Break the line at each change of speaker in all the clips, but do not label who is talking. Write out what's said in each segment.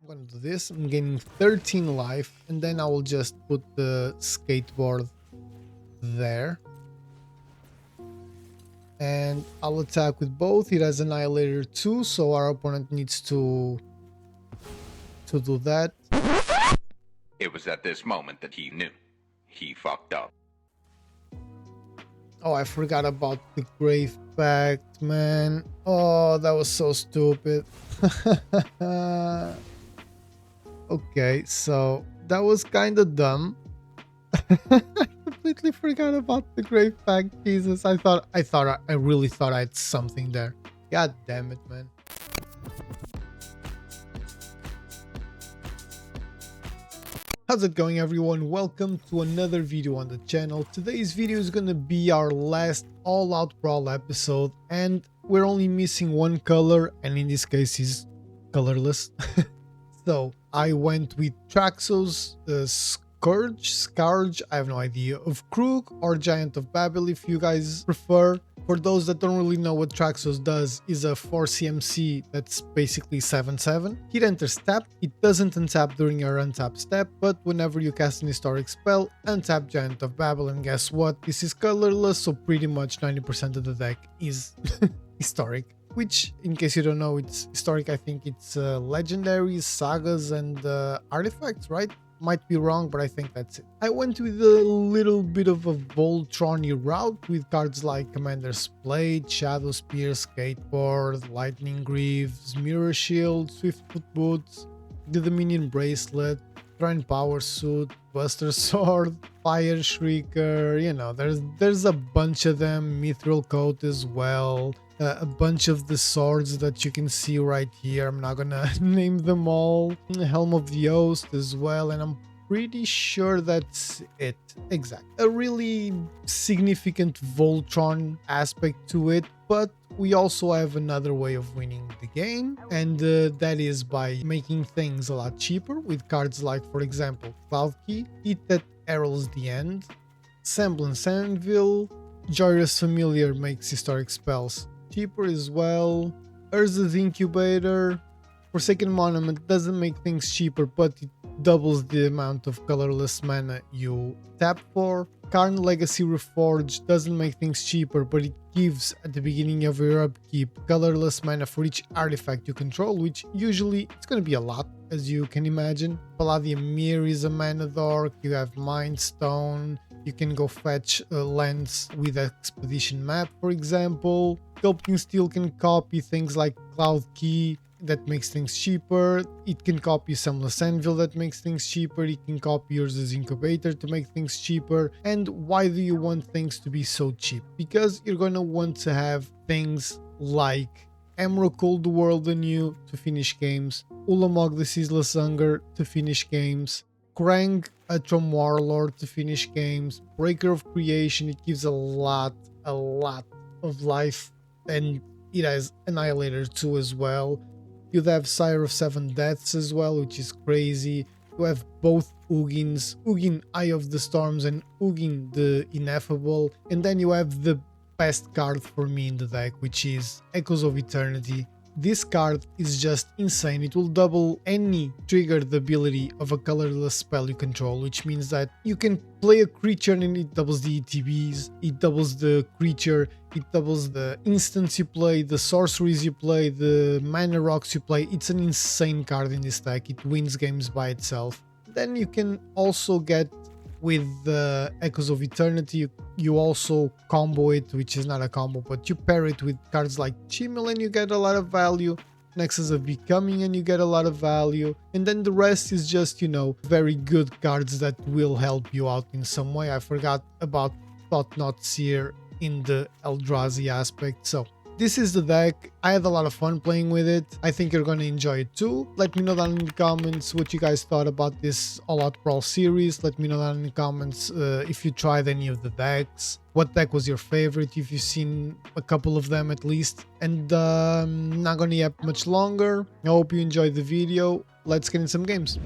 I'm gonna do this. I'm gaining 13 life, and then I will just put the skateboard there. And I'll attack with both. It has Annihilator too, so our opponent needs to do that.
It was at this moment that he knew. He fucked up.
Oh, I forgot about the Grave Pact, man. Oh, that was so stupid. Okay, so that was kind of dumb. I completely forgot about the Grave Pact. Jesus, I really thought I had something there. God damn it, man. How's it going, everyone? Welcome to another video on the channel. Today's video is gonna be our last all-out brawl episode, and we're only missing one color, and in this case is colorless. So I went with Traxos, Scourge, I have no idea, of Kroog, or Giant of Babel if you guys prefer. For those that don't really know what Traxos does, is a 4 CMC that's basically 7/7. It enters tap, it doesn't untap during your untap step, but whenever you cast an historic spell, untap Giant of Babel, and guess what? This is colorless, so pretty much 90% of the deck is historic. Which, in case you don't know, it's historic. I think it's legendaries, sagas, and artifacts, right? Might be wrong, but I think that's it. I went with a little bit of a Voltron route with cards like Commander's Blade, Shadow Spear, Skateboard, Lightning Greaves, Mirror Shield, Swiftfoot Boots, the Dominion Bracelet, Trine Power Suit, Buster Sword, Fire Shrieker, you know, there's a bunch of them, Mithril Coat as well. A bunch of the swords that you can see right here. I'm not gonna name them all. Helm of the Host as well, and I'm pretty sure that's it. Exactly. A really significant Voltron aspect to it, but we also have another way of winning the game, and that is by making things a lot cheaper with cards like, for example, Cloud Key, Eat That Heralds the End, Semblance Anvil, Joyous Familiar makes historic spells cheaper as well. Urza's Incubator, Forsaken Monument doesn't make things cheaper, but it doubles the amount of colorless mana you tap for. Karn Legacy Reforged doesn't make things cheaper, but it gives at the beginning of your upkeep colorless mana for each artifact you control, which usually it's going to be a lot, as you can imagine. Palladium Mirror is a mana dork. You have Mind Stone. You can go fetch lands with Expedition Map, for example. Sculpting Steel can copy things like Cloud Key, that makes things cheaper. It can copy Semblance Anvil, that makes things cheaper. It can copy yours Incubator to make things cheaper. And why do you want things to be so cheap? Because you're gonna want to have things like Emrakul the World Anew to finish games, Ulamog the Ceaseless Hunger to finish games, Krang Utrom Warlord to finish games, Breaker of Creation. It gives a lot of life, and it has Annihilator 2 as well. You'd have Sire of Seven Deaths as well, which is crazy. You have both Ugins, Ugin Eye of the Storms and Ugin the Ineffable. And then you have the best card for me in the deck, which is Echoes of Eternity. This card is just insane. It will double any triggered ability of a colorless spell you control, which means that you can play a creature and it doubles the ETBs, it doubles the creature, it doubles the instants you play, the sorceries you play, the mana rocks you play. It's an insane card in this deck. It wins games by itself. Then you can also get with the Echoes of Eternity, you also combo it, which is not a combo, but you pair it with cards like Chimmel and you get a lot of value, Nexus of Becoming and you get a lot of value, and then the rest is just, you know, very good cards that will help you out in some way. I forgot about Thought-Knot Seer in the Eldrazi aspect, so this is the deck. I had a lot of fun playing with it. I think you're going to enjoy it too. Let me know down in the comments what you guys thought about this All-Out Brawl series. Let me know down in the comments if you tried any of the decks. What deck was your favorite, if you've seen a couple of them at least. And not going to yap much longer. I hope you enjoyed the video. Let's get in some games.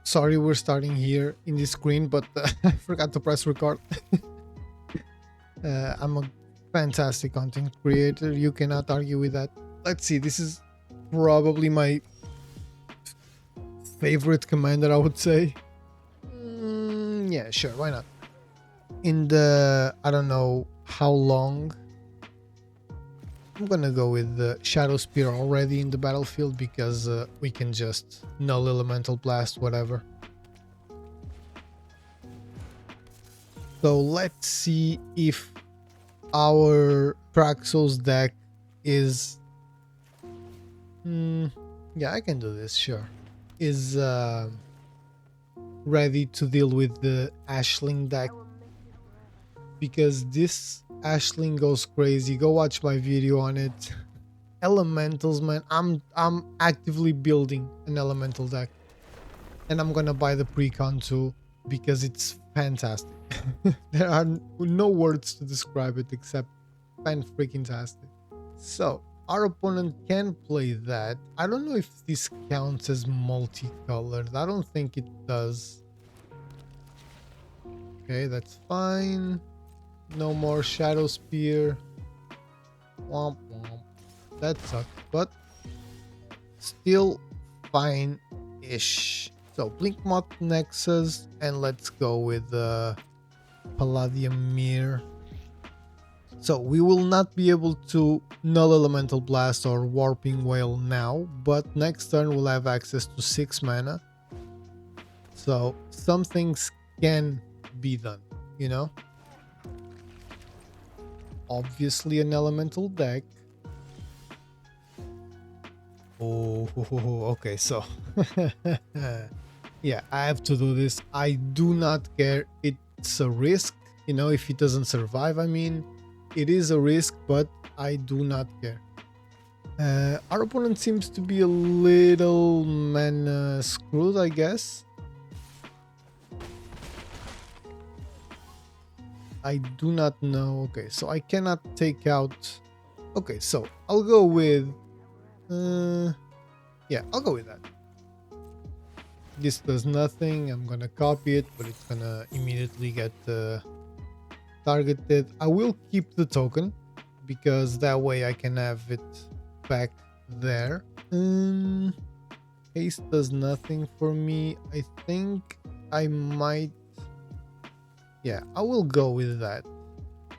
Sorry, we're starting here in this screen, but I forgot to press record. I'm a fantastic content creator, you cannot argue with that. Let's see, this is probably my favorite commander, I would say. Yeah, sure, why not? In the, I don't know how long, I'm gonna go with the Shadow Spear already in the battlefield because we can just null Elemental Blast, whatever. So let's see if our Traxos deck is... yeah, I can do this, sure. Is ready to deal with the Ashling deck. Because this Ashling goes crazy. Go watch my video on it. Elementals, man. I'm actively building an elemental deck. And I'm gonna buy the precon too, because it's fantastic. There are no words to describe it except fan-freaking-tastic. So, our opponent can play that. I don't know if this counts as multicolored. I don't think it does. Okay, that's fine. No more Shadow Spear. Womp womp. That sucks, but still fine-ish. So, Blinkmoth Nexus, and let's go with Palladium Mirror. So, we will not be able to null Elemental Blast or Warping Whale now, but next turn we'll have access to 6 mana. So, some things can be done, you know? Obviously an elemental deck. Oh, okay, so yeah, I have to do this. I do not care. It's a risk, you know, if it doesn't survive. I mean, it is a risk, but I do not care. Our opponent seems to be a little mana screwed, I guess. I do not know. Okay, so I cannot take out... Okay, so I'll go with... yeah, I'll go with that. This does nothing. I'm gonna copy it, but it's gonna immediately get targeted. I will keep the token, because that way I can have it back there. Haste does nothing for me. I think I might... Yeah, I will go with that.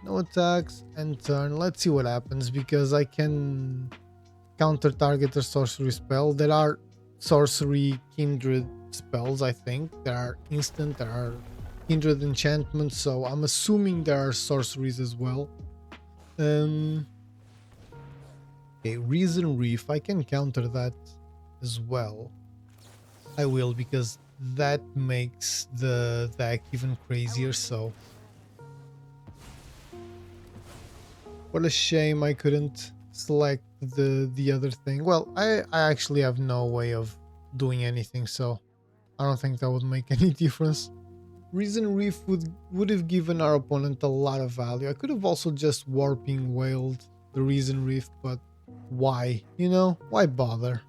No attacks and turn. Let's see what happens, because I can counter target a sorcery spell. There are sorcery kindred spells, I think. There are instant, there are kindred enchantments, so I'm assuming there are sorceries as well. Okay, Reason Reef, I can counter that as well. I will, because that makes the deck even crazier, so... What a shame I couldn't select the other thing. Well, I actually have no way of doing anything, so I don't think that would make any difference. Reason Reef would have given our opponent a lot of value. I could have also just Warping Whaled the Reason Reef, but why? You know, why bother?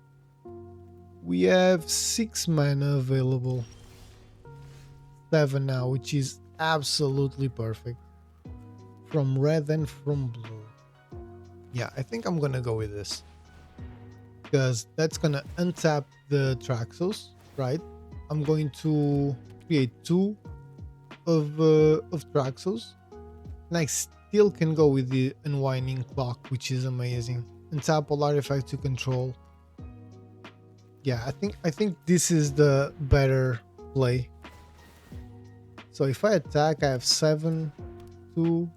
We have 6 mana available. 7 now, which is absolutely perfect. From red and from blue. Yeah, I think I'm gonna go with this. Because that's gonna untap the Traxos, right? I'm going to create 2 of Traxos. And I still can go with the Unwinding Clock, which is amazing. Untap all artifacts to control. Yeah, I think this is the better play. So if I attack, I have 7, 2,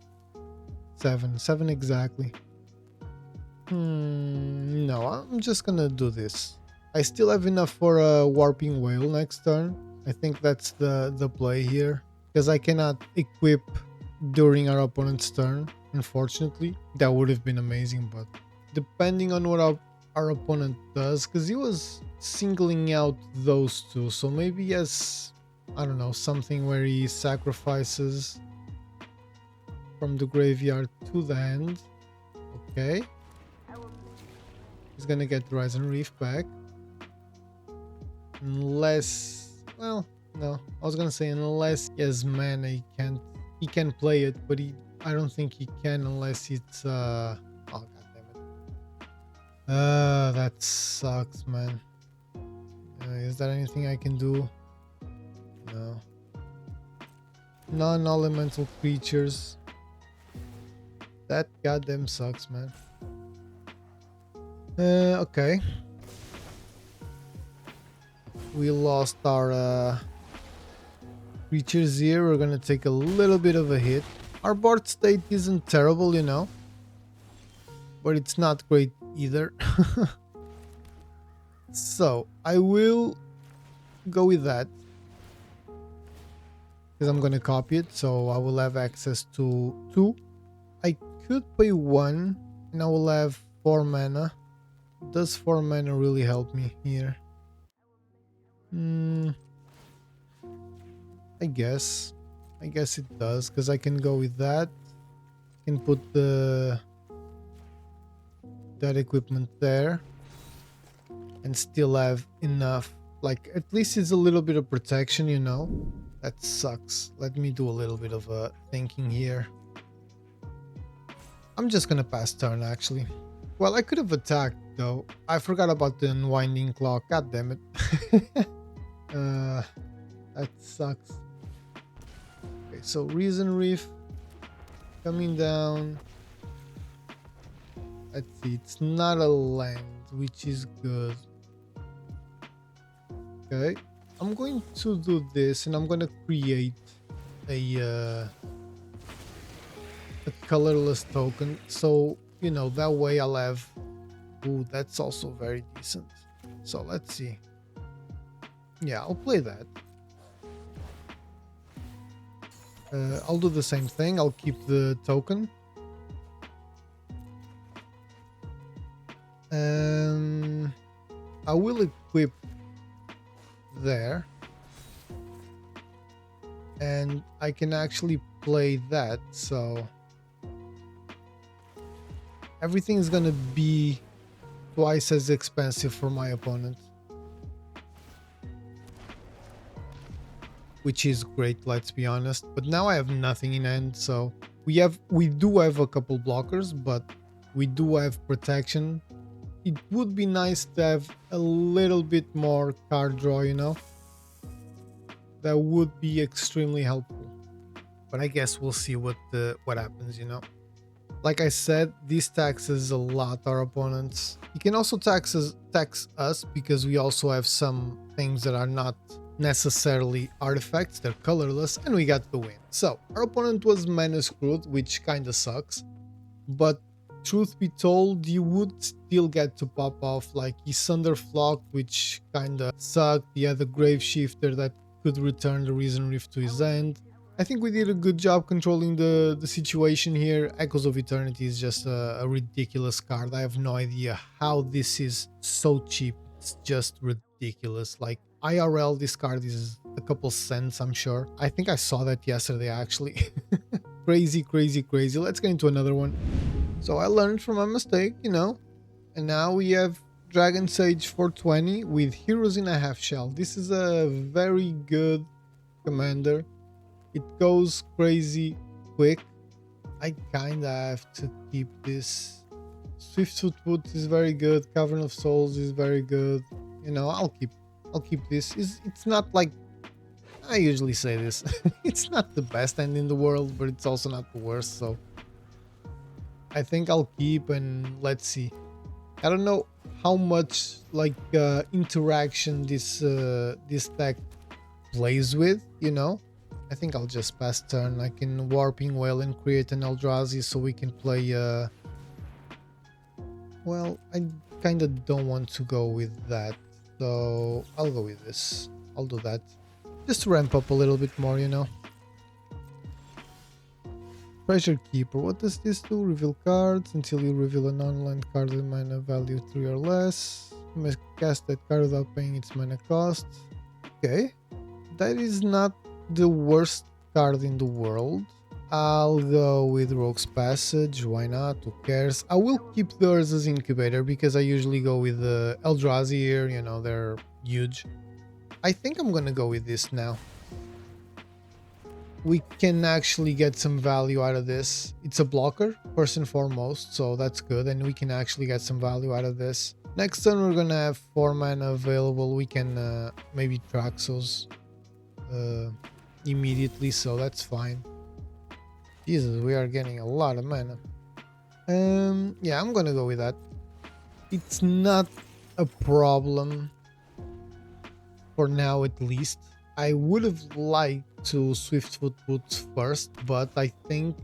7 exactly. No, I'm just gonna do this. I still have enough for a Warping Whale next turn. I think that's the play here, because I cannot equip during our opponent's turn, unfortunately. That would have been amazing, but depending on what our opponent does, because he was singling out those 2, so maybe he has, I don't know, something where he sacrifices from the graveyard to the hand. Okay, he's gonna get Horizon Reef back, unless, well, no, I was gonna say unless he has mana, he can play it, but I don't think he can unless it's oh god damn it. That sucks, man. Is there anything I can do? No. Non-elemental creatures. That goddamn sucks, man. Okay. We lost our creatures here. We're gonna take a little bit of a hit. Our board state isn't terrible, you know, but it's not great either. So I will go with that because I'm gonna copy it, so I will have access to 2. I could pay 1 and I will have 4 mana. Does 4 mana really help me here? I guess it does, because I can go with that. I can put that equipment there and still have enough. Like, at least it's a little bit of protection, you know. That sucks. Let me do a little bit of thinking here. I'm just gonna pass turn, actually. Well, I could have attacked, though. I forgot about the unwinding clock. God damn it. That sucks. Okay, so Reason Reef coming down. Let's see, it's not a land, which is good. Okay, I'm going to do this, and I'm going to create a colorless token. So, you know, that way I'll have... Ooh, that's also very decent. So let's see. Yeah, I'll play that. I'll do the same thing. I'll keep the token. I will equip there. And I can actually play that, so... Everything's gonna be twice as expensive for my opponent. Which is great, let's be honest. But now I have nothing in hand, so we do have a couple blockers, but we do have protection. It would be nice to have a little bit more card draw, you know. That would be extremely helpful. But I guess we'll see what happens, you know. Like I said, this taxes a lot our opponents. He can also tax us because we also have some things that are not necessarily artifacts, they're colorless, and we got the win. So our opponent was mana screwed, which kinda sucks, but truth be told, you would still get to pop off. Like, he Thunderflocked, which kinda sucked. He had a Grave Shifter that could return the Reason Rift to his hand. I think we did a good job controlling the situation here. Echoes of Eternity is just a ridiculous card. I have no idea how this is so cheap. It's just ridiculous. Like, IRL, this card is a couple cents, I'm sure. I think I saw that yesterday, actually. Crazy, crazy, crazy. Let's get into another one. So I learned from my mistake, you know. And now we have Dragon Sage 420 with Heroes in a Half Shell. This is a very good commander. It goes crazy quick. I kinda have to keep this. Swiftfoot Wood is very good. Cavern of Souls is very good. You know, I'll keep this. It's not like, I usually say this. It's not the best end in the world, but it's also not the worst. So I think I'll keep, and let's see. I don't know how much like interaction this deck plays with, you know. I think I'll just pass turn. I can Warping Whale and create an Eldrazi so we can play... Well, I kind of don't want to go with that. So I'll go with this. I'll do that. Just to ramp up a little bit more, you know. Treasure Keeper. What does this do? Reveal cards. Until you reveal a non-land card with mana value 3 or less. You must cast that card without paying its mana cost. Okay. That is not the worst card in the world. I'll go with Rogue's Passage. Why not? Who cares? I will keep the Urza's Incubator because I usually go with the Eldrazi here. You know, they're huge. I think I'm gonna go with this now. We can actually get some value out of this. It's a blocker, first and foremost, so that's good. And we can actually get some value out of this. Next turn we're gonna have 4 mana available. We can maybe Traxos immediately, so that's fine. Jesus, we are getting a lot of mana. Yeah, I'm gonna go with that. It's not a problem for now, at least. I would have liked to Swiftfoot Boots first, but I think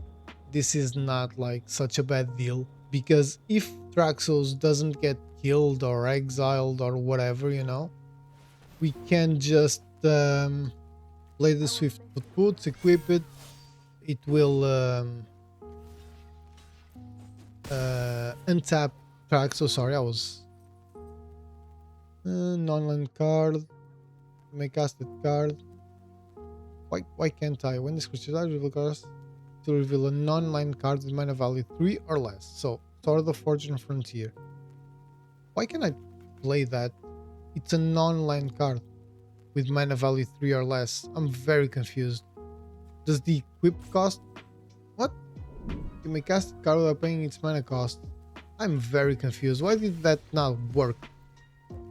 this is not like such a bad deal, because if Traxos doesn't get killed or exiled or whatever, you know, we can just play the Swiftfoot Boots, equip it. It will untap Traxos. Sorry, I was non-land card. May cast that card. Why can't I? When this creature dies, reveal cards to reveal a non-land card with mana value 3 or less. So, Sword of the Fortune Frontier. Why can I play that? It's a non-land card with mana value 3 or less. I'm very confused. Does the equip cost? What? You may cast a card without paying its mana cost. I'm very confused. Why did that not work?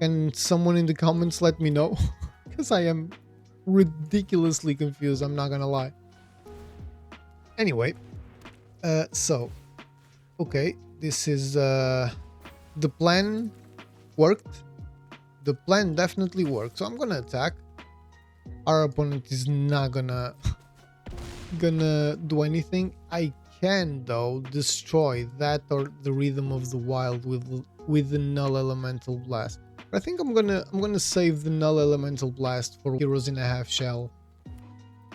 Can someone in the comments let me know? Because I am ridiculously confused, I'm not gonna lie. Anyway, so okay, this is the plan worked. The plan definitely worked, so I'm gonna attack. Our opponent is not gonna do anything. I can though destroy that or the Rhythm of the Wild with the Null Elemental Blast. But I think I'm gonna save the Null Elemental Blast for Heroes in a Half Shell,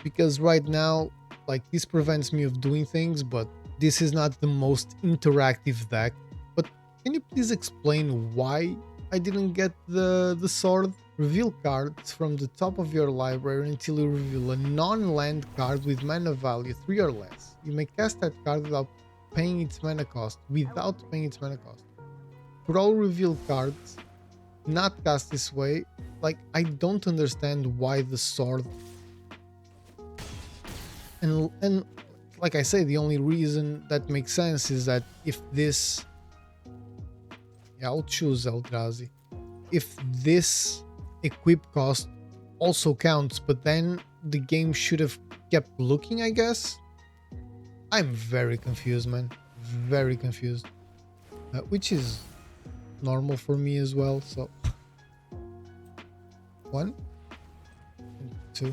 because right now, like, this prevents me of doing things, but this is not the most interactive deck. But can you please explain why I didn't get the sword? Reveal cards from the top of your library until you reveal a non-land card with mana value 3 or less. You may cast that card without paying its mana cost. For all revealed cards not cast this way, like, I don't understand why the sword. And like I say, the only reason that makes sense is that if this, yeah, I'll choose Eldrazi. If this equip cost also counts, but then the game should have kept looking, I guess. I'm very confused, man. Very confused. Which is normal for me as well, so 1 and 2,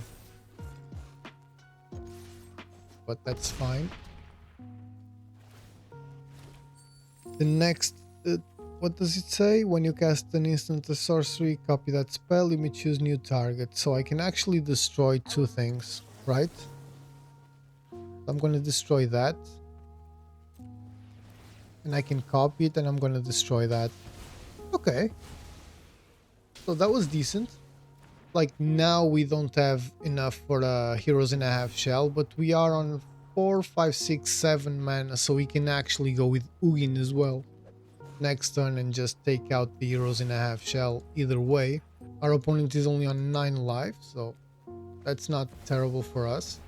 but that's fine. The next, what does it say? When you cast an instant or sorcery, copy that spell, you may choose new target. So I can actually destroy 2 things, right? I'm going to destroy that, and I can copy it, and I'm going to destroy that. Okay, so that was decent. Like, now we don't have enough for Heroes in a Half Shell, but we are on 4, 5, 6, 7 mana, so we can actually go with Ugin as well next turn and just take out the Heroes in a Half Shell. Either way, our opponent is only on 9 life, so that's not terrible for us.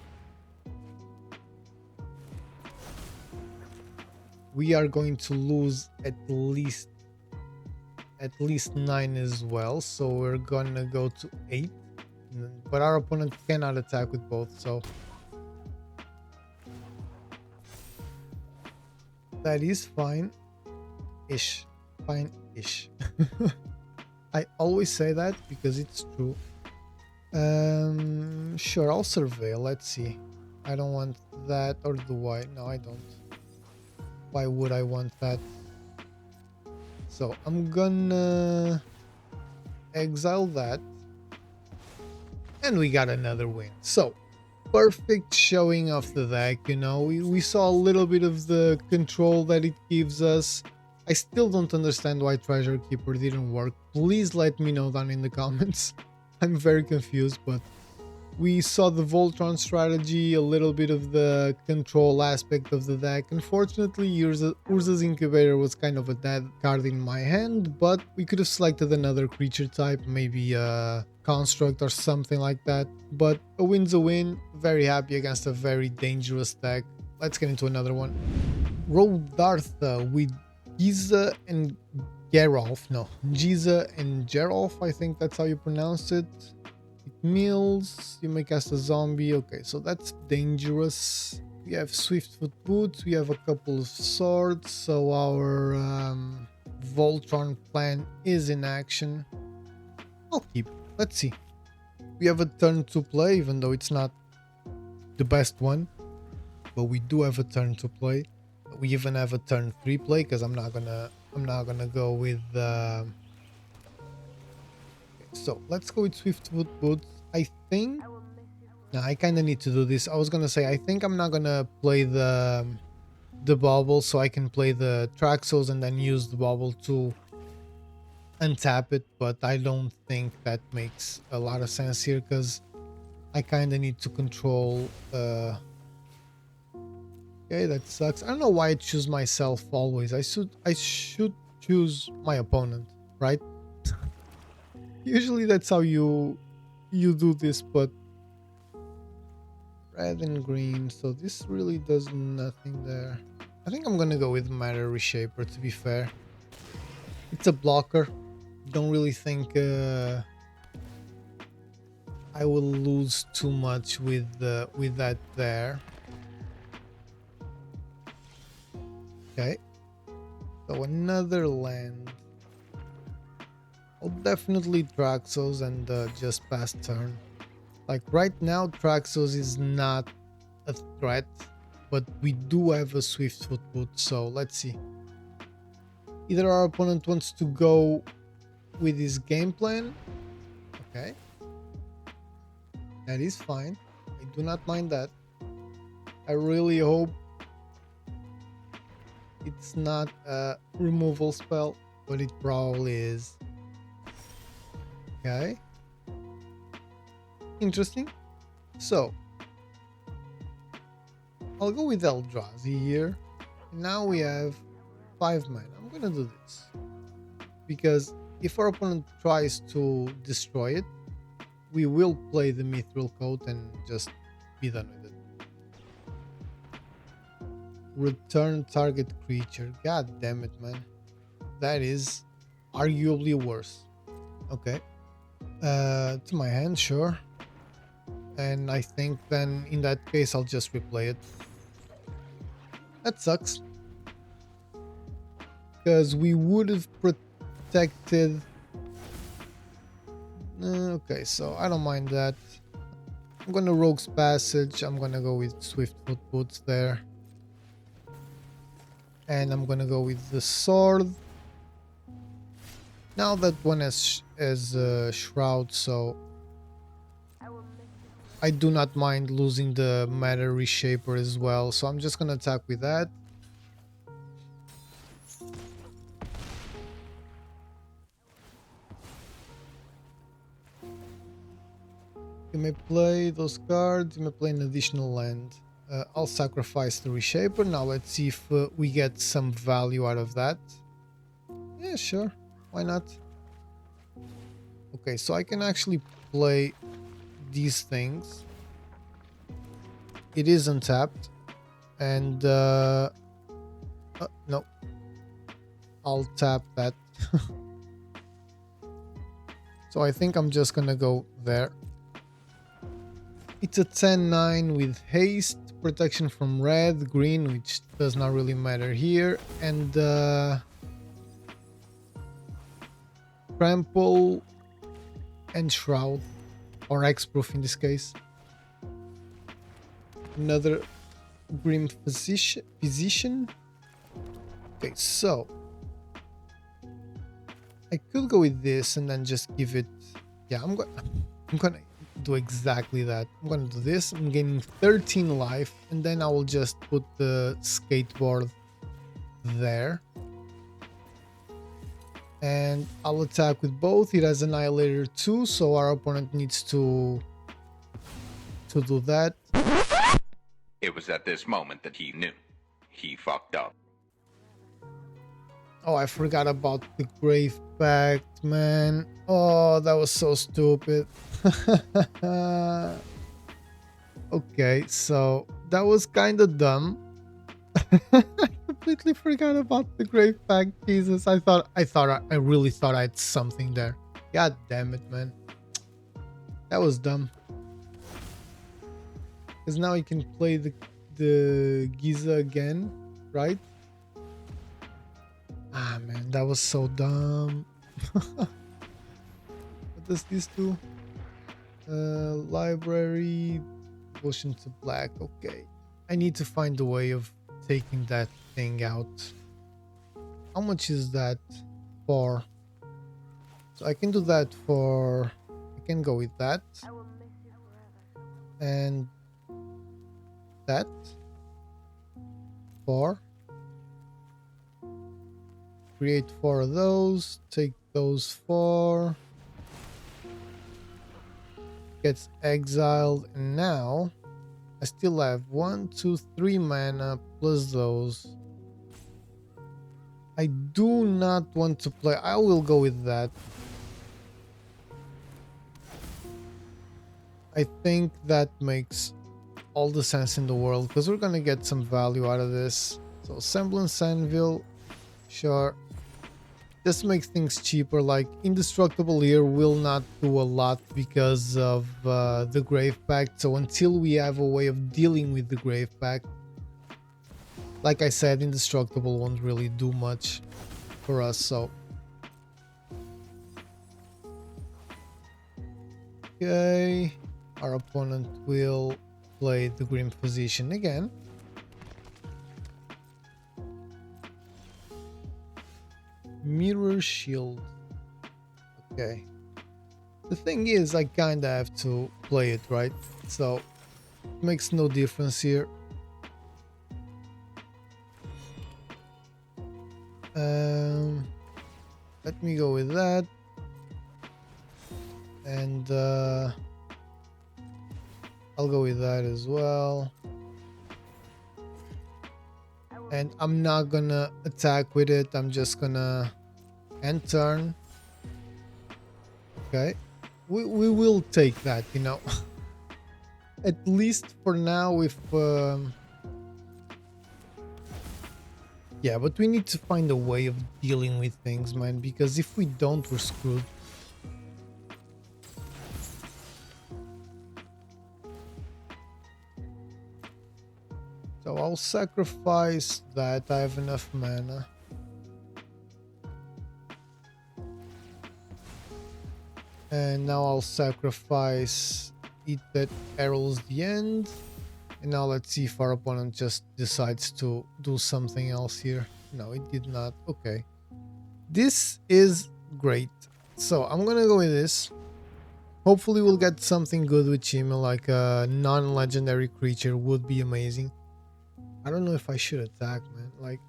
We are going to lose at least 9 as well, so we're gonna go to 8, but our opponent cannot attack with both, so that is fine-ish. I always say that because it's true. Sure, I'll surveil. Let's see. I don't want that, or do I? No, I don't. Why would I want that? So I'm gonna exile that, and we got another win. So perfect showing of the deck, you know. We saw a little bit of the control that it gives us. I still don't understand why Treasure Keeper didn't work. Please let me know down in the comments. I'm very confused, but we saw the Voltron strategy, a little bit of the control aspect of the deck. Unfortunately, Urza's Incubator was kind of a dead card in my hand, but we could have selected another creature type, maybe a Construct or something like that. But a win's a win. Very happy against a very dangerous deck. Let's get into another one. Roll Dartha with Giza and Gerolf, no, Giza and Gerolf, I think that's how you pronounce it. It mills, you may cast a zombie. Okay, so that's dangerous. We have Swiftfoot boots, we have a couple of swords, so our Voltron plan is in action. I'll keep it. Let's see. We have a turn to play, even though it's not the best one, but we do have a turn to play. We even have a turn 3 play, because I'm not gonna go with so let's go with Swiftfoot boots. I think I kind of need to do this. I was gonna say I think I'm not gonna play the bubble, so I can play the Traxos and then use the bubble to untap it, but I don't think that makes a lot of sense here, because I kind of need to control okay, that sucks. I don't know why I choose myself always. I should choose my opponent, right? Usually that's how you do this, but red and green, so this really does nothing there. I think I'm gonna go with Matter Reshaper, to be fair. It's a blocker. Don't really think I will lose too much with that there. Okay, so another land. I'll definitely Traxos and just pass turn. Like right now, Traxos is not a threat, but we do have a Swiftfoot boot, so let's see. Either our opponent wants to go with his game plan. Okay, that is fine. I do not mind that. I really hope it's not a removal spell, but it probably is. Okay, interesting. So I'll go with Eldrazi here. Now we have 5 mana. I'm gonna do this because if our opponent tries to destroy it, we will play the Mithril Coat and just be done with it. Return target creature. God damn it, man. That is arguably worse. Okay. To my hand, sure. And I think then in that case I'll just replay it. That sucks, because we would have protected. Okay, so I don't mind that. I'm gonna Rogue's Passage. I'm gonna go with Swiftfoot boots there, and I'm gonna go with the sword. Now that one has Shroud, so I do not mind losing the Matter Reshaper as well, so I'm just gonna attack with that. You may play those cards, you may play an additional land. I'll sacrifice the Reshaper. Now let's see if we get some value out of that. Yeah, sure. Why not? Okay, so I can actually play these things. It is untapped. And no. I'll tap that. So I think I'm just gonna go there. It's a 10-9 with haste, protection from red, green, which does not really matter here, and trample and shroud, or X-proof in this case. Another grim physician. Okay, so I could go with this and then just give it. Yeah, I'm gonna do exactly that. I'm gonna do this. I'm gaining 13 life, and then I will just put the skateboard there. And I'll attack with both. It has Annihilator too, so our opponent needs to do that.
It was at this moment that he knew. He fucked up.
Oh, I forgot about the Grave Pact, man. Oh, that was so stupid. Okay, so that was kind of dumb. completely forgot about the Grave Pact. Jesus, I really thought I had something there. God damn it, man. That was dumb. Because now I can play the Giza again, right? Ah, man, that was so dumb. What does this do? Library, devotion to black. Okay. I need to find a way of taking that thing out. How much is that for? So I can do that for... I can go with that. And that for... Create 4 of those. Take those 4. Gets exiled. And now I still have 1, 2, 3 mana plus those. I do not want to play. I will go with that. I think that makes all the sense in the world because we're gonna get some value out of this. So Semblance Anvil, sure. This makes things cheaper. Like Indestructible here will not do a lot because of the Grave Pact. So until we have a way of dealing with the Grave Pact, like I said, Indestructible won't really do much for us. So okay, our opponent will play the Grim Physician again. Mirror Shield. Okay. The thing is, I kinda have to play it, right? So it makes no difference here. Let me go with that. And I'll go with that as well. And I'm not gonna attack with it. I'm just gonna end turn. Okay. We will take that, you know. At least for now, if... yeah, but we need to find a way of dealing with things, man. Because if we don't, we're screwed. So I'll sacrifice that. I have enough mana. And now I'll sacrifice Eat That Heralds the End. And now let's see if our opponent just decides to do something else here. No, it did not. Okay. This is great. So I'm gonna go with this. Hopefully we'll get something good with Chimel, like a non-legendary creature would be amazing. I don't know if I should attack, man. Like,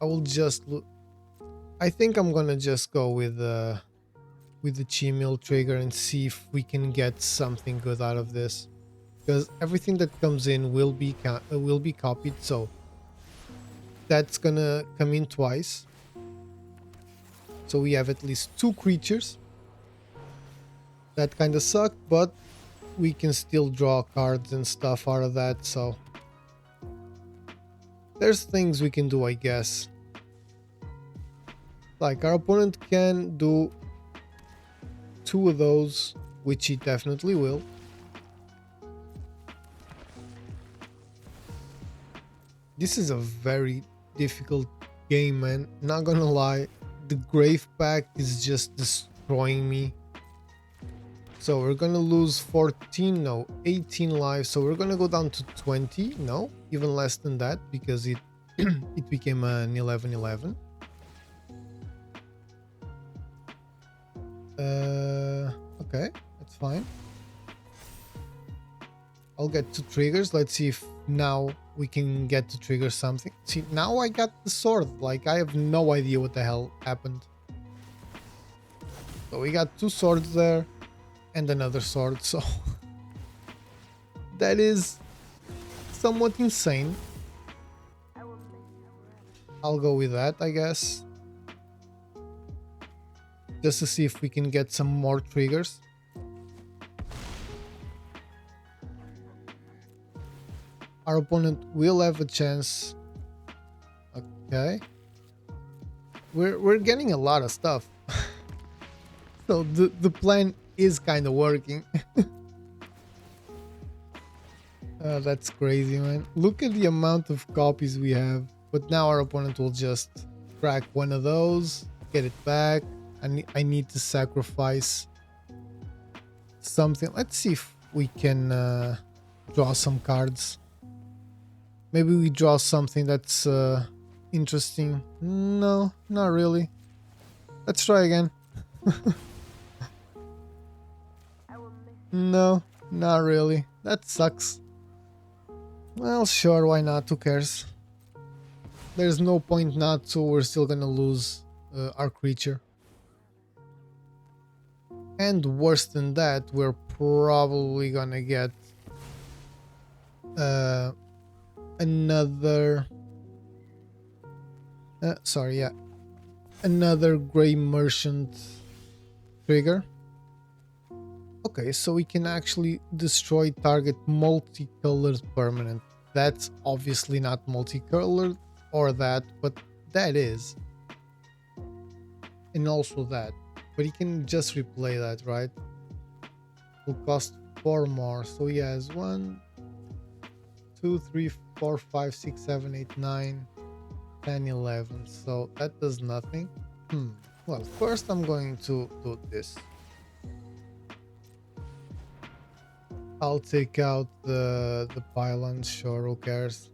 I will just look. I think I'm gonna just go with the Chimel trigger and see if we can get something good out of this. Because everything that comes in will be copied, so that's gonna come in twice. So we have at least 2 creatures. That kind of sucked, but we can still draw cards and stuff out of that, so there's things we can do, I guess. Like, our opponent can do 2 of those, which he definitely will. This is a very difficult game, man. Not gonna lie. The Grave Pact is just destroying me. So we're gonna lose 18 lives. So we're gonna go down to 20. No, even less than that, because it it became an 11-11. Okay, that's fine. I'll get 2 triggers. Let's see if now we can get to trigger something. See, now I got the sword. Like, I have no idea what the hell happened. So we got 2 swords there and another sword, so that is somewhat insane. I'll go with that, I guess, just to see if we can get some more triggers. Our opponent will have a chance. Okay. We're getting a lot of stuff. So the plan is kind of working. That's crazy, man. Look at the amount of copies we have. But now our opponent will just crack one of those, get it back. I need to sacrifice something. Let's see if we can draw some cards. Maybe we draw something that's interesting. No, not really. Let's try again. No, not really. That sucks. Well, sure, why not? Who cares? There's no point not to. We're still gonna lose our creature. And worse than that, we're probably gonna get another another Gray Merchant trigger. Okay, so we can actually destroy target multicolored permanent. That's obviously not multicolored or that, but that is. And also that. But he can just replay that, right? Will cost 4 more. So he has 1, 2, 3, 4, 5, 6, 7, 8, 9, 10, 11. So that does nothing. Well, first I'm going to do this. I'll take out the pylons, sure, who cares?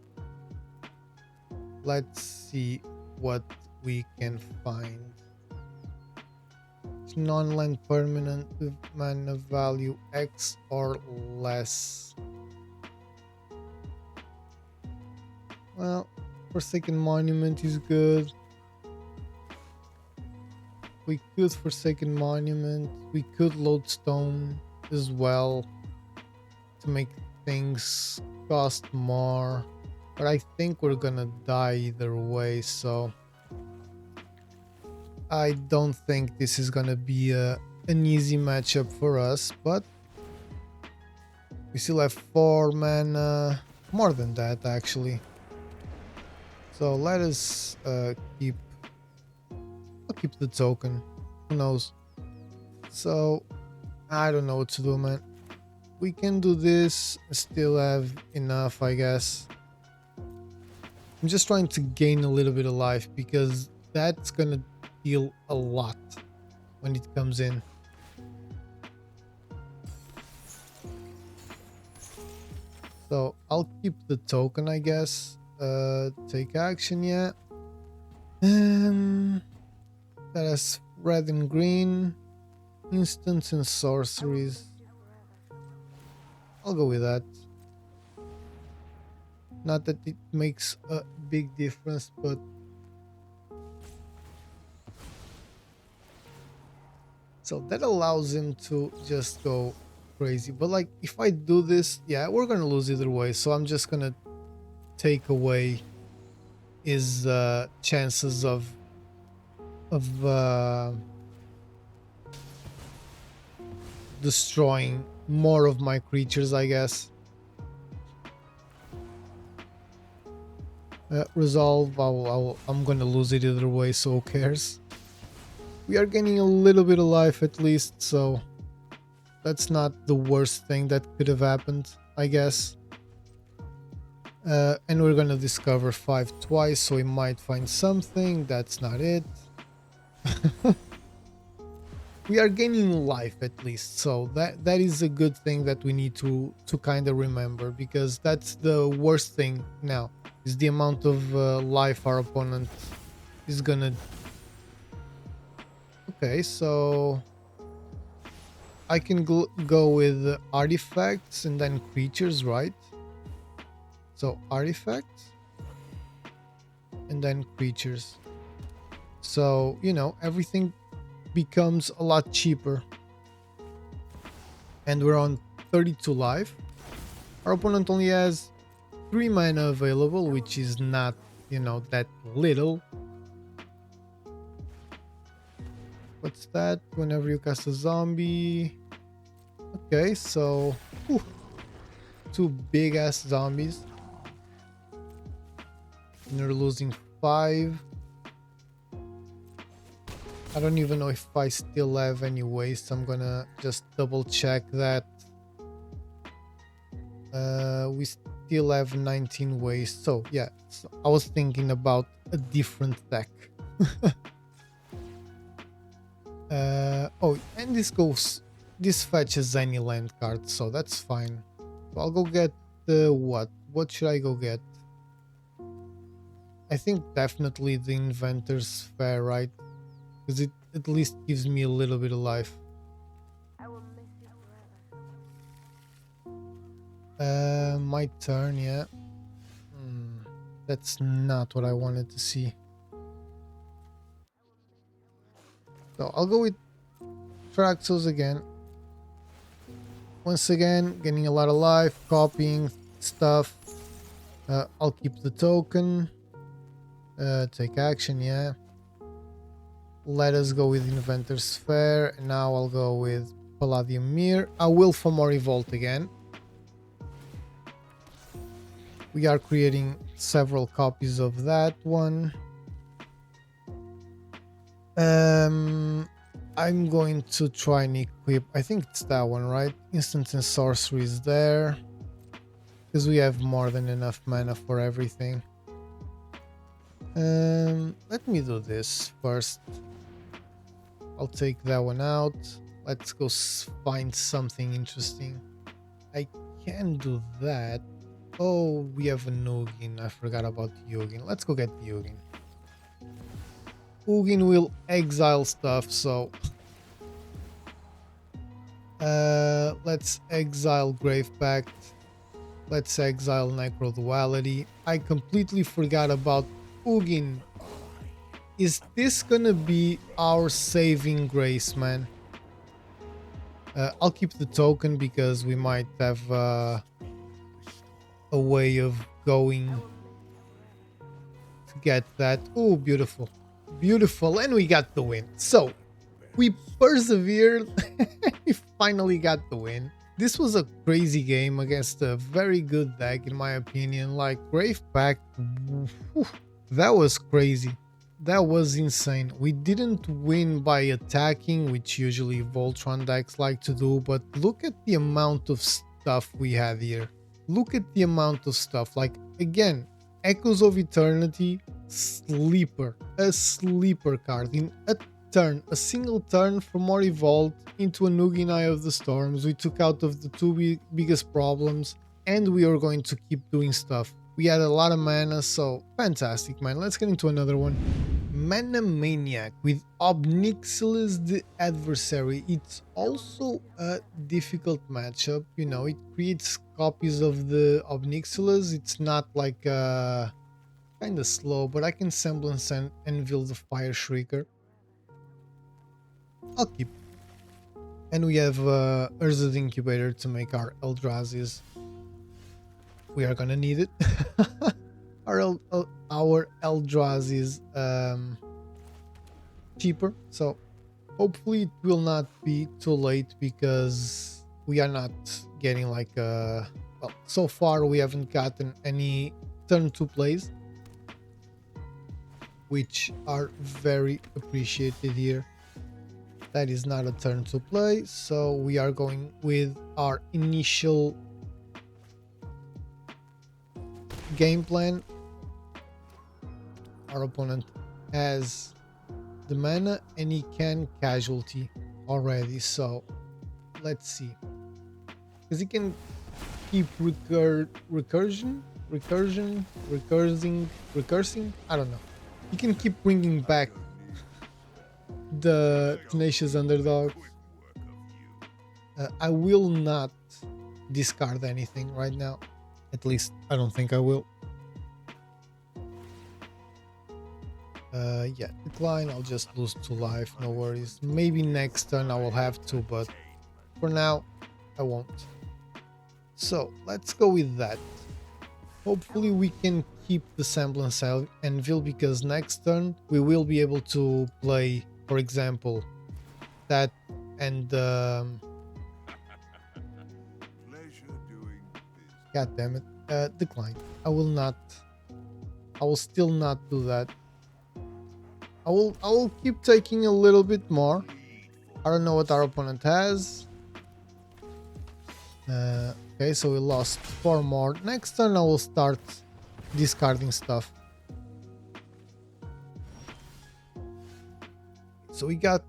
Let's see what we can find. It's non-land permanent with mana value X or less. Well, Forsaken Monument is good. We could Forsaken Monument. We could Lodestone as well to make things cost more, but I think we're gonna die either way, so I don't think this is gonna be an easy matchup for us, but we still have 4 mana, more than that actually. So let us I'll keep the token, who knows. So I don't know what to do, man. We can do this, still have enough, I guess. I'm just trying to gain a little bit of life because that's gonna deal a lot when it comes in. So I'll keep the token, I guess. Take action, yeah. That has red and green, instants and sorceries. I'll go with that. Not that it makes a big difference, but so that allows him to just go crazy. But like if I do this, yeah, we're gonna lose either way, so I'm just gonna take away his chances of destroying more of my creatures, I guess. Resolve, I'm gonna lose it either way, so who cares? We are gaining a little bit of life at least, so that's not the worst thing that could have happened, I guess. And we're gonna discover 5 twice, so we might find something. That's not it. We are gaining life at least, so that is a good thing that we need to kind of remember, because that's the worst thing now, is the amount of life our opponent is gonna. Okay, so I can go with artifacts and then creatures, right? So artifacts and then creatures, so you know, everything becomes a lot cheaper. And we're on 32 life. Our opponent only has 3 mana available, which is not, you know, that little. What's that? Whenever you cast a zombie. Okay, so 2 big ass zombies. And you're losing 5. I don't even know if I still have any waste. I'm gonna just double check that. We still have 19 waste. So yeah, so I was thinking about a different deck. Oh, and this fetches any land card, so that's fine. So I'll go get the what should I go get? I think definitely the Inventor's Fair, right? Because it at least gives me a little bit of life. My turn, yeah. That's not what I wanted to see. So I'll go with Traxos again. Once again, getting a lot of life, copying stuff. I'll keep the token. Take action, yeah. Let us go with Inventor's Fair. And now I'll go with Palladium Mirror. I will Fomori Vault again. We are creating several copies of that one. I'm going to try and equip, I think it's that one, right? Instant and sorcery is there. Because we have more than enough mana for everything. Let me do this first. I'll take that one out. Let's go find something interesting. I can do that. Oh, we have a Ugin. I forgot about the Ugin. Let's go get the Ugin. Ugin will exile stuff, so let's exile Grave Pact. Let's exile Necro Duality. I completely forgot about Ugin. Is this gonna be our saving grace, man? I'll keep the token because we might have a way of going to get that. Oh, beautiful. Beautiful. And we got the win. So we persevered. We finally got the win. This was a crazy game against a very good deck, in my opinion. Like Grave Pact, whew, that was crazy. That was insane. We didn't win by attacking, which usually Voltron decks like to do, but look at the amount of stuff we had here. Look at the amount of stuff. Like, again, Echoes of Eternity, sleeper. A sleeper card in a turn. A single turn from Mori Vault into a Ugin Eye of the Storms. We took out of the two biggest problems, and we are going to keep doing stuff. We had a lot of mana, so fantastic, man. Let's get into another one. Mana Maniac with Obnixilis the adversary. It's also a difficult matchup, you know, it creates copies of the Obnixilis. It's not like kind of slow, but I can semblance and Anvil the Fire Shrieker. I'll keep. And we have Urza the Incubator to make our Eldrazi's. We are gonna need it. Our Eldrazi is cheaper, so hopefully it will not be too late, because we are not getting like well, so far we haven't gotten any turn 2 plays, which are very appreciated here. That is not a turn 2 play, so we are going with our initial game plan. Our opponent has the mana and he can casualty already, so let's see, because he can keep recursing, I don't know, he can keep bringing back the Tenacious Underdog. I will not discard anything right now, at least I don't think I will. Yeah, decline, I'll just lose 2 life, no worries. Maybe next turn I will have to, but for now I won't. So let's go with that. Hopefully we can keep the semblance Anvil, because next turn we will be able to play, for example, that and god damn it, decline. I will not I will still not do that. I will keep taking a little bit more. I don't know what our opponent has. Okay, so we lost 4 more. Next turn I will start discarding stuff. So we got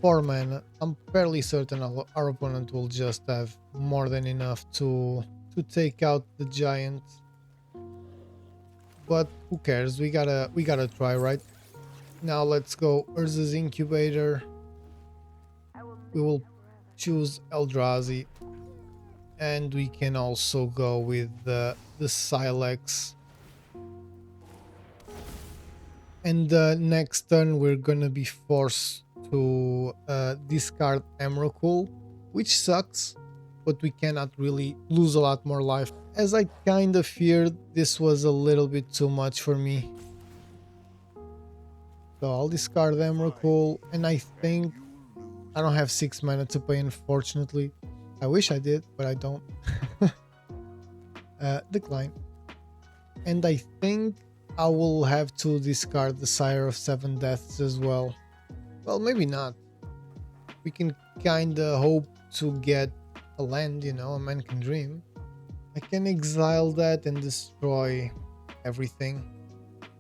4 mana. I'm fairly certain our opponent will just have more than enough to take out the giant. But who cares? We gotta try, right? Now let's go Urza's Incubator. We will choose Eldrazi. And we can also go with the Silex. And next turn we're gonna be forced to discard Emrakul, which sucks, but we cannot really lose a lot more life. As I kind of feared, this was a little bit too much for me. So I'll discard Emrakul, and I think I don't have 6 mana to pay, unfortunately. I wish I did, but I don't. Decline. And I think I will have to discard the Sire of 7 Deaths as well. Well, maybe not. We can kinda hope to get a land, you know, a man can dream. I can exile that and destroy everything.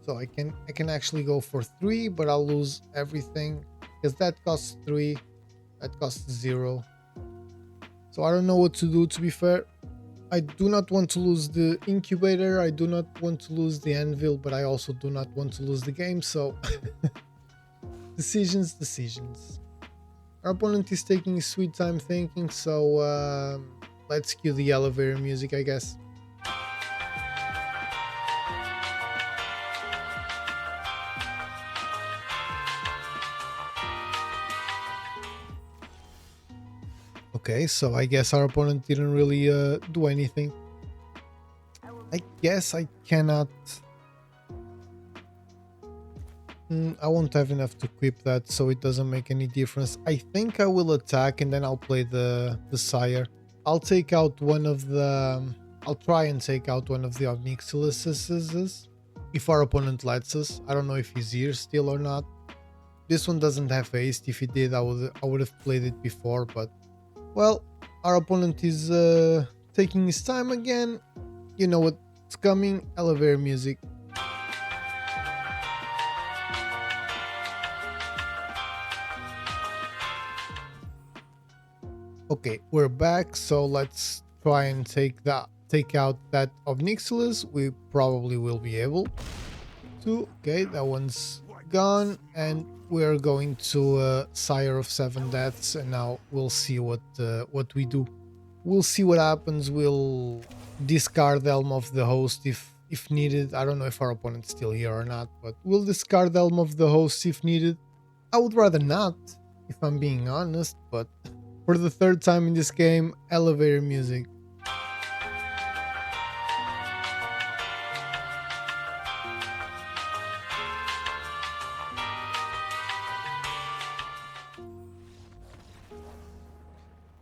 So I can actually go for 3, but I'll lose everything because that costs 3, that costs 0. So I don't know what to do, to be fair. I do not want to lose the Incubator, I do not want to lose the Anvil, but I also do not want to lose the game, so... Decisions. Our opponent is taking his sweet time thinking, so let's cue the elevator music, I guess. Okay, so I guess our opponent didn't really do anything. I guess I cannot... I won't have enough to equip that, so it doesn't make any difference. I think I will attack and then I'll play the Sire. I'll take out one of the... I'll try and take out one of the Onyxuses if our opponent lets us. I don't know if he's here still or not. This one doesn't have haste. If he did, I would have played it before, but... Well, our opponent is taking his time again. You know what's coming. Elevator music. Okay, we're back, so let's try and take out that Onyxulus. We probably will be able to. Okay, that one's gone, and we're going to Sire of 7 Deaths, and now we'll see what we do. We'll see what happens. We'll discard Helm of the Host if needed. I don't know if our opponent's still here or not, but we'll discard Helm of the Host if needed. I would rather not, if I'm being honest, but for the 3rd time in this game, elevator music.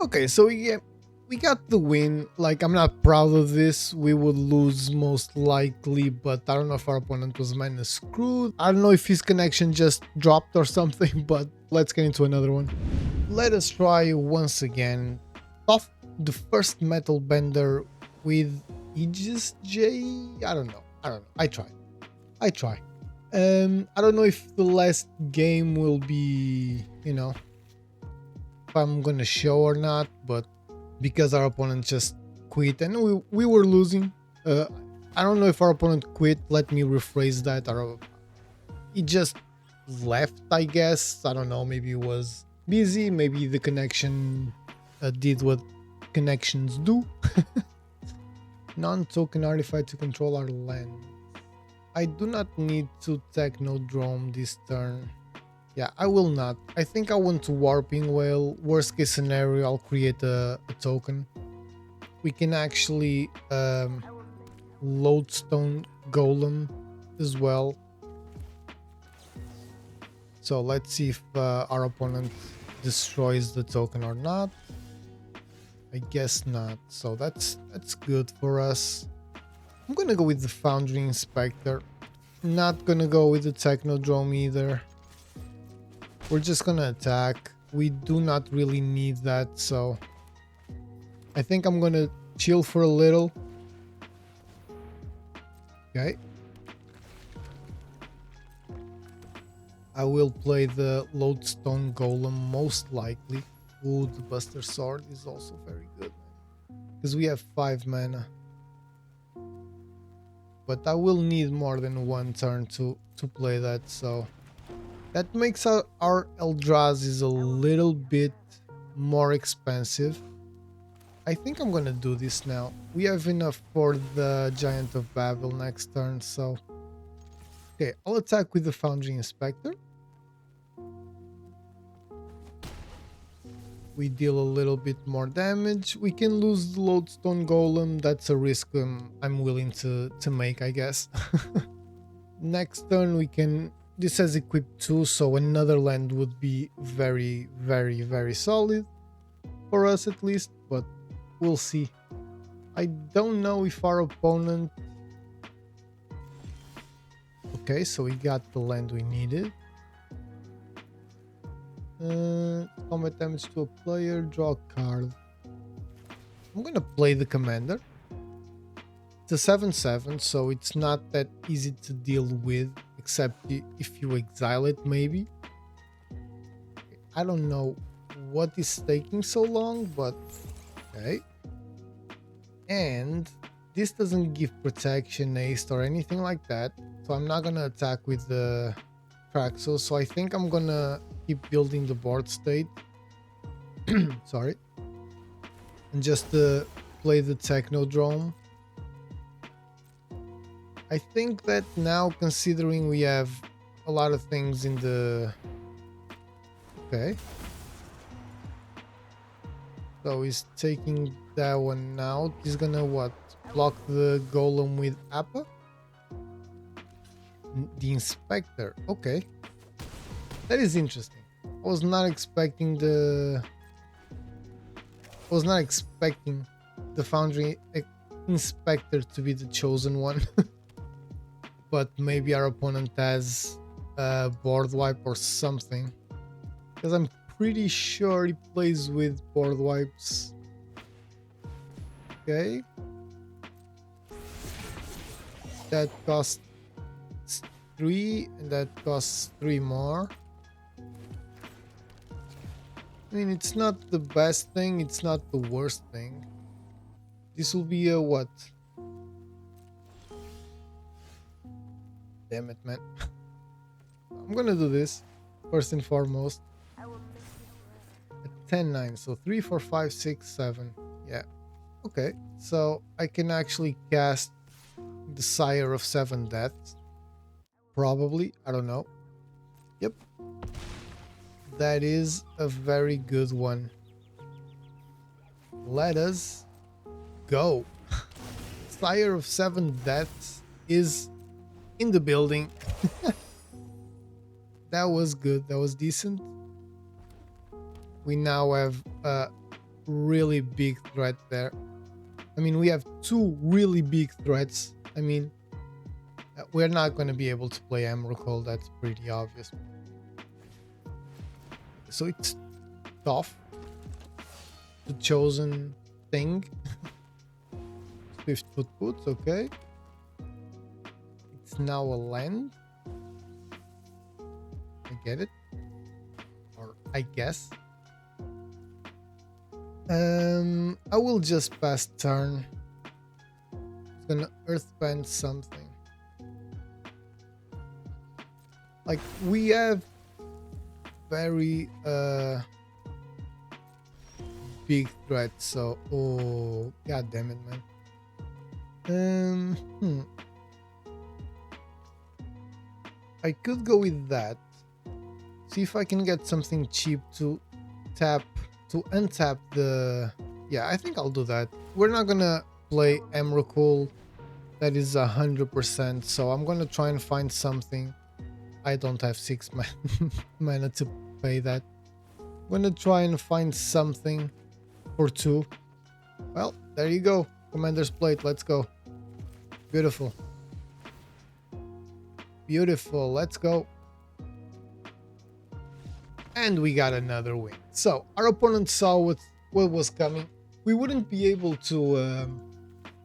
Okay, so we got the win. Like, I'm not proud of this. We would lose most likely, but I don't know if our opponent was minus screwed. I don't know if his connection just dropped or something, but let's get into another one. Let us try once again. Off the first Metal Bender with Aegis J. I don't know. I try. I don't know if the last game will be, you know, if I'm gonna show or not, but because our opponent just quit and we were losing. I don't know if our opponent quit. Let me rephrase that. Or he just left, I guess. I don't know. Maybe he was busy. Maybe the connection did what connections do. Non-token artifact to control our land. I do not need to Technodrome this turn. Yeah, I will not. I think I want to Warping Whale. Worst case scenario, I'll create a token. We can actually Lodestone Golem as well. So let's see if our opponent destroys the token or not. I guess not. So that's good for us. I'm gonna go with the Foundry Inspector. Not gonna go with the Technodrome either. We're just gonna attack. We do not really need that, so I think I'm gonna chill for a little. Okay. I will play the Lodestone Golem most likely. Ooh, the Buster Sword is also very good. Because we have 5 mana. But I will need more than one turn to play that, so... That makes our Eldrazi a little bit more expensive. I think I'm gonna do this now. We have enough for the Giant of Babel next turn, so... Okay, I'll attack with the Foundry Inspector. We deal a little bit more damage. We can lose the Lodestone Golem. That's a risk I'm willing to make, I guess. Next turn we can... This has equipped 2, so another land would be very, very, very solid. For us at least, but we'll see. I don't know if our opponent... Okay, so we got the land we needed. Combat damage to a player, draw a card. I'm gonna play the commander. It's a 7/7, so it's not that easy to deal with, except if you exile it, maybe. I don't know what is taking so long, but okay. And this doesn't give protection, haste, or anything like that, so I'm not gonna attack with the Traxos. So I think I'm gonna keep building the board state. Sorry. And just play the Technodrome. I think that now, considering we have a lot of things in the... Okay. So he's taking that one out. He's gonna what? Block the Golem with Appa? The Inspector. Okay. That is interesting. I was not expecting the Foundry Inspector to be the chosen one. But maybe our opponent has a board wipe or something. Because I'm pretty sure he plays with board wipes. Okay. That costs 3 and that costs 3 more. I mean, it's not the best thing, it's not the worst thing. This will be a what? Damn it, man. I'm gonna do this first and foremost. At 10-9, so 3, 4, 5, 6, 7. Yeah. Okay, so I can actually cast the Sire of 7 Deaths. Probably, I don't know. Yep. That is a very good one. Let us go. Sire of 7 Deaths is in the building. That was good. That was decent. We now have a really big threat there. I mean, we have 2 really big threats. I mean, we're not going to be able to play Emrakul. That's pretty obvious. So it's tough. The chosen thing. Swift Footboots, okay. It's now a land. I get it. Or I guess. I will just pass turn. It's gonna earthbend something. Like, we have very big threats, so oh god damn it, man. I could go with that. See if I can get something cheap to untap the... Yeah, I think I'll do that. We're not gonna play Emrakul. That is 100%, so I'm gonna try and find something. I don't have 6 mana to pay that. I'm gonna try and find something for 2. Well, there you go. Commander's Plate, let's go. Beautiful. Beautiful. Let's go. And we got another win. So our opponent saw what was coming. We wouldn't be able to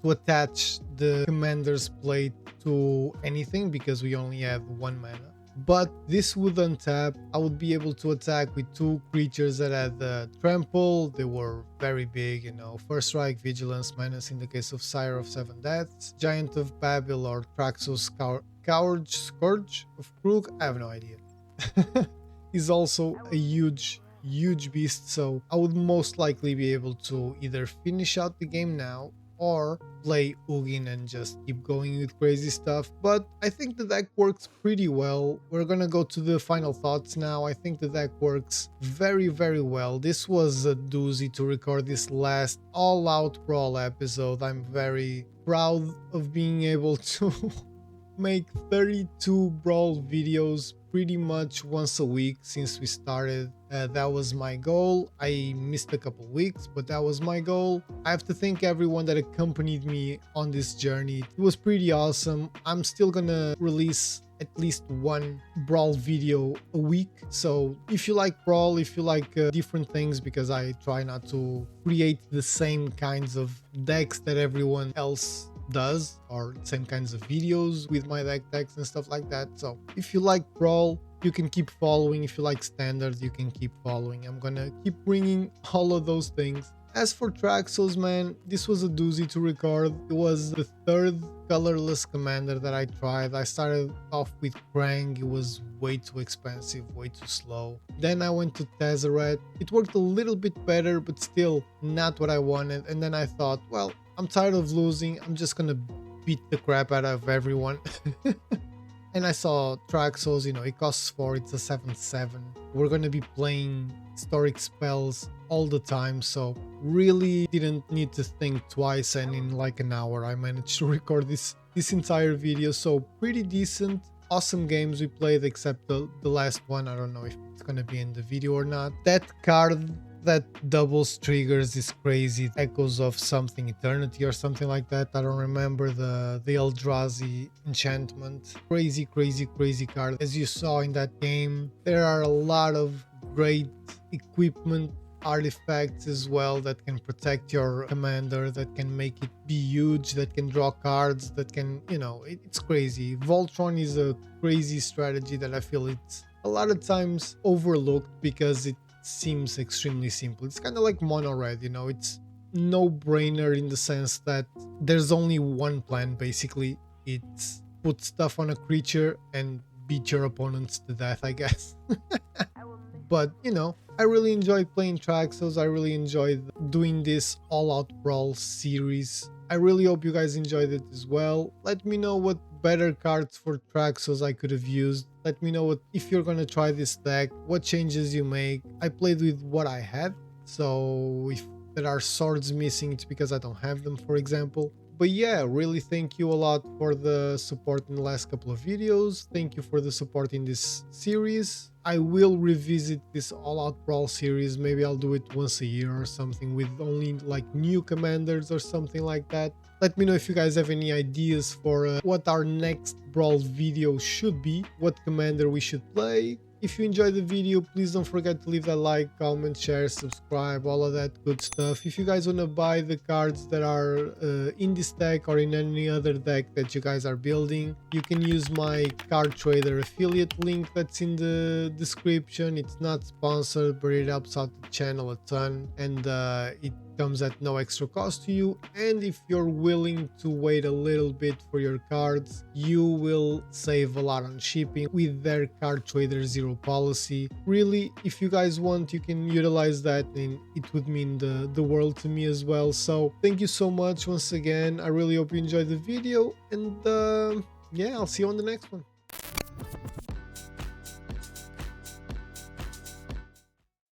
attach the commander's plate to anything because we only have 1 mana. But this would untap. I would be able to attack with 2 creatures that had trample. They were very big, you know, first strike, vigilance, minus in the case of Sire of 7 Deaths, Giant of Babel or Traxos Scourge of Kroog. I have no idea. He's also a huge beast, so I would most likely be able to either finish out the game now or play Ugin and just keep going with crazy stuff. But I think the deck works pretty well. We're gonna go to the final thoughts now. I think the deck works very well. This was a doozy to record this last all-out brawl episode. I'm very proud of being able to make 32 brawl videos pretty much once a week since we started. That was my goal. I missed a couple weeks, but that was my goal. I have to thank everyone that accompanied me on this journey. It was pretty awesome. I'm still gonna release at least 1 brawl video a week. So if you like brawl, if you like different things, because I try not to create the same kinds of decks that everyone else does, or same kinds of videos with my deck decks and stuff like that. So if you like brawl, you can keep following. If you like standard, you can keep following. I'm gonna keep bringing all of those things. As for Traxos, man, this was a doozy to record. It was the 3rd colorless commander that I tried. I started off with Krang. It was way too expensive, way too slow. Then I went to Tezzeret. It worked a little bit better, but still not what I wanted. And then I thought, well, I'm tired of losing. I'm just gonna beat the crap out of everyone. And I saw Traxos, you know, it costs 4, it's a 7/7. We're gonna be playing historic spells all the time, so really didn't need to think twice, and in like an hour I managed to record this entire video. So pretty decent, awesome games we played, except the last one. I don't know if it's gonna be in the video or not. That card that doubles triggers is crazy. Echoes of something eternity or something like that. I don't remember the Eldrazi enchantment. Crazy card. As you saw in that game, there are a lot of great equipment artifacts as well that can protect your commander, that can make it be huge, that can draw cards, that can, you know, it's crazy. VOLTRON is a crazy strategy that I feel it's a lot of times overlooked because it seems extremely simple. It's kind of like mono red, you know, it's no-brainer in the sense that there's only one plan basically. It's put stuff on a creature and beat your opponents to death, I guess. But you know, I really enjoyed playing Traxos. I really enjoyed doing this all-out brawl series. I really hope you guys enjoyed it as well. Let me know what better cards for Traxos I could have used. Let me know what, if you're gonna try this deck, what changes you make. I played with what I had, so if there are swords missing, it's because I don't have them, for example. But yeah, really thank you a lot for the support in the last couple of videos. Thank you for the support in this series. I will revisit this all-out brawl series. Maybe I'll do it once a year or something with only like new commanders or something like that. Let me know if you guys have any ideas for what our next brawl video should be, what commander we should play. If you enjoyed the video, please don't forget to leave that like, comment, share, subscribe, all of that good stuff. If you guys want to buy the cards that are in this deck or in any other deck that you guys are building, you can use my card trader affiliate link that's in the description. It's not sponsored, but it helps out the channel a ton, and it comes at no extra cost to you. And if you're willing to wait a little bit for your cards, you will save a lot on shipping with their card trader zero policy. Really, if you guys want, you can utilize that, and it would mean the world to me as well. So thank you so much once again. I really hope you enjoyed the video, and yeah, I'll see you on the next one.